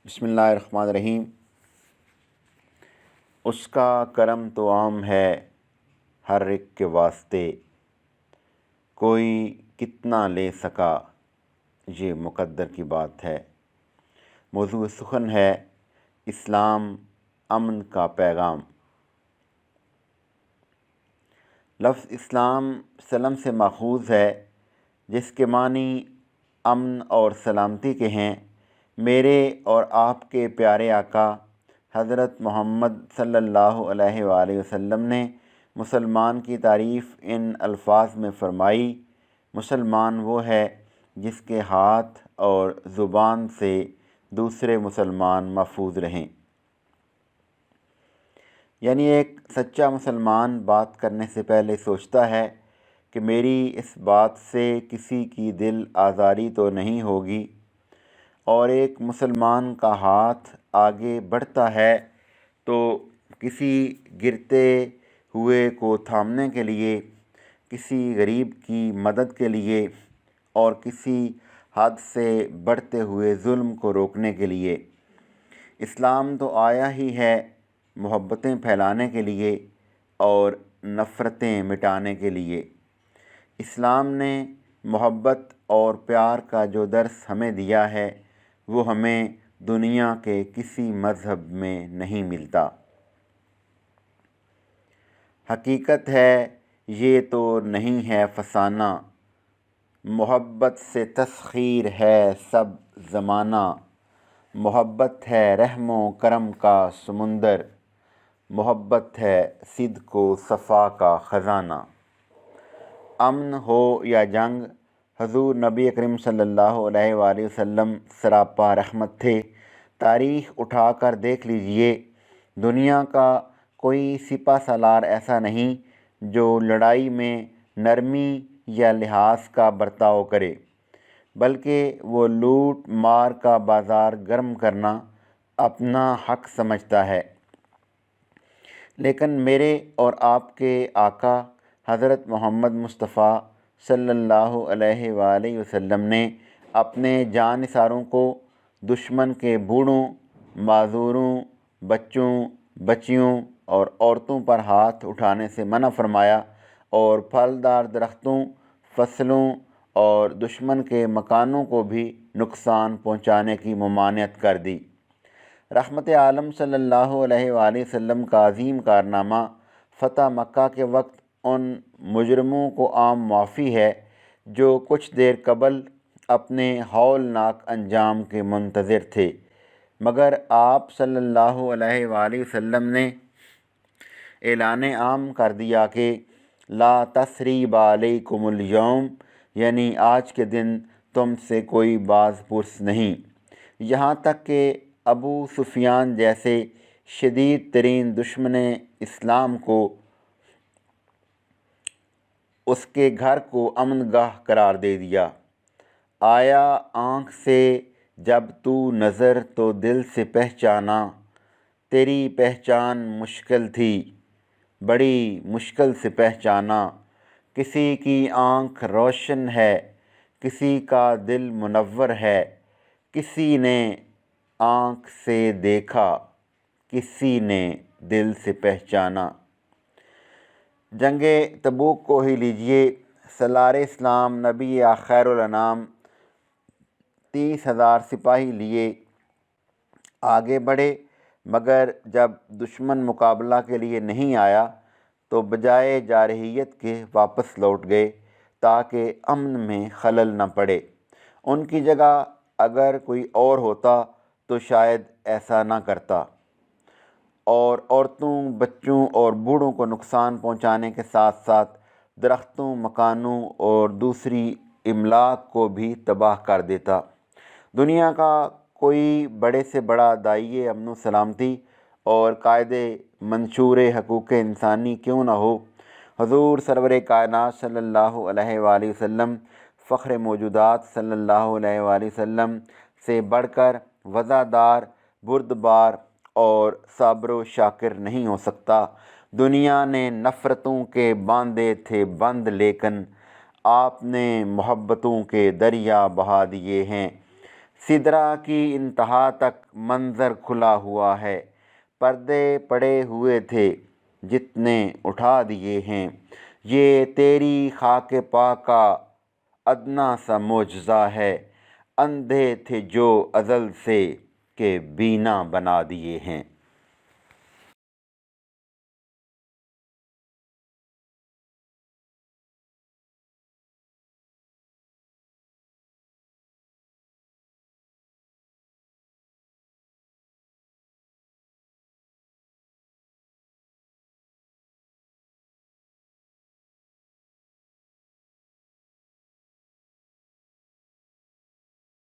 بسم اللہ الرحمن الرحیم۔ اس کا کرم تو عام ہے ہر ایک کے واسطے، کوئی کتنا لے سکا یہ مقدر کی بات ہے۔ موضوع سخن ہے اسلام امن کا پیغام۔ لفظ اسلام سلم سے ماخوذ ہے، جس کے معنی امن اور سلامتی کے ہیں۔ میرے اور آپ کے پیارے آقا حضرت محمد صلی اللہ علیہ وآلہ وسلم نے مسلمان کی تعریف ان الفاظ میں فرمائی: مسلمان وہ ہے جس کے ہاتھ اور زبان سے دوسرے مسلمان محفوظ رہیں۔ یعنی ایک سچا مسلمان بات کرنے سے پہلے سوچتا ہے کہ میری اس بات سے کسی کی دل آزاری تو نہیں ہوگی، اور ایک مسلمان کا ہاتھ آگے بڑھتا ہے تو کسی گرتے ہوئے کو تھامنے کے لیے، کسی غریب کی مدد کے لیے، اور کسی حد سے بڑھتے ہوئے ظلم کو روکنے کے لیے۔ اسلام تو آیا ہی ہے محبتیں پھیلانے کے لیے اور نفرتیں مٹانے کے لیے۔ اسلام نے محبت اور پیار کا جو درس ہمیں دیا ہے، وہ ہمیں دنیا کے کسی مذہب میں نہیں ملتا۔ حقیقت ہے یہ تو نہیں ہے فسانہ، محبت سے تسخیر ہے سب زمانہ۔ محبت ہے رحم و کرم کا سمندر، محبت ہے صدق و صفا کا خزانہ۔ امن ہو یا جنگ، حضور نبی اکرم صلی اللہ علیہ وآلہ وسلم سراپا رحمت تھے۔ تاریخ اٹھا کر دیکھ لیجئے، دنیا کا کوئی سپہ سالار ایسا نہیں جو لڑائی میں نرمی یا لحاظ کا برتاؤ کرے، بلکہ وہ لوٹ مار کا بازار گرم کرنا اپنا حق سمجھتا ہے۔ لیکن میرے اور آپ کے آقا حضرت محمد مصطفیٰ صلی اللہ علیہ وآلہ وسلم نے اپنے جانثاروں کو دشمن کے بوڑھوں، معذوروں، بچوں، بچیوں اور عورتوں پر ہاتھ اٹھانے سے منع فرمایا، اور پھلدار درختوں، فصلوں اور دشمن کے مکانوں کو بھی نقصان پہنچانے کی ممانعت کر دی۔ رحمت عالم صلی اللہ علیہ وآلہ وسلم کا عظیم کارنامہ فتح مکہ کے وقت ان مجرموں کو عام معافی ہے جو کچھ دیر قبل اپنے ہولناک انجام کے منتظر تھے، مگر آپ صلی اللہ علیہ وآلہ وسلم نے اعلان عام کر دیا کہ لا تثریب علیکم اليوم، یعنی آج کے دن تم سے کوئی باز پرس نہیں۔ یہاں تک کہ ابو سفیان جیسے شدید ترین دشمن اسلام کو اس کے گھر کو امن گاہ قرار دے دیا۔ آیا آنکھ سے جب تو نظر تو دل سے پہچانا، تیری پہچان مشکل تھی بڑی مشکل سے پہچانا۔ کسی کی آنکھ روشن ہے، کسی کا دل منور ہے، کسی نے آنکھ سے دیکھا، کسی نے دل سے پہچانا۔ جنگ تبوک کو ہی لیجئے، سالار اسلام نبی خیر الانام 30,000 سپاہی لیے آگے بڑھے، مگر جب دشمن مقابلہ کے لیے نہیں آیا تو بجائے جارحیت کے واپس لوٹ گئے تاکہ امن میں خلل نہ پڑے۔ ان کی جگہ اگر کوئی اور ہوتا تو شاید ایسا نہ کرتا، اور عورتوں، بچوں اور بوڑھوں کو نقصان پہنچانے کے ساتھ ساتھ درختوں، مکانوں اور دوسری املاک کو بھی تباہ کر دیتا۔ دنیا کا کوئی بڑے سے بڑا داعیِ امن و سلامتی اور قائد منشور حقوق انسانی کیوں نہ ہو، حضور سرور کائنات صلی اللہ علیہ وآلہ وسلم، فخر موجودات صلی اللہ علیہ وآلہ وسلم سے بڑھ کر وفادار، بردبار اور صابر و شاکر نہیں ہو سکتا۔ دنیا نے نفرتوں کے باندھے تھے بند، لیکن آپ نے محبتوں کے دریا بہا دیے ہیں۔ سدرا کی انتہا تک منظر کھلا ہوا ہے، پردے پڑے ہوئے تھے جتنے اٹھا دیے ہیں، یہ تیری خاک پاک کا ادنا سا معجزہ ہے، اندھے تھے جو ازل سے کہ بینا بنا دیے ہیں۔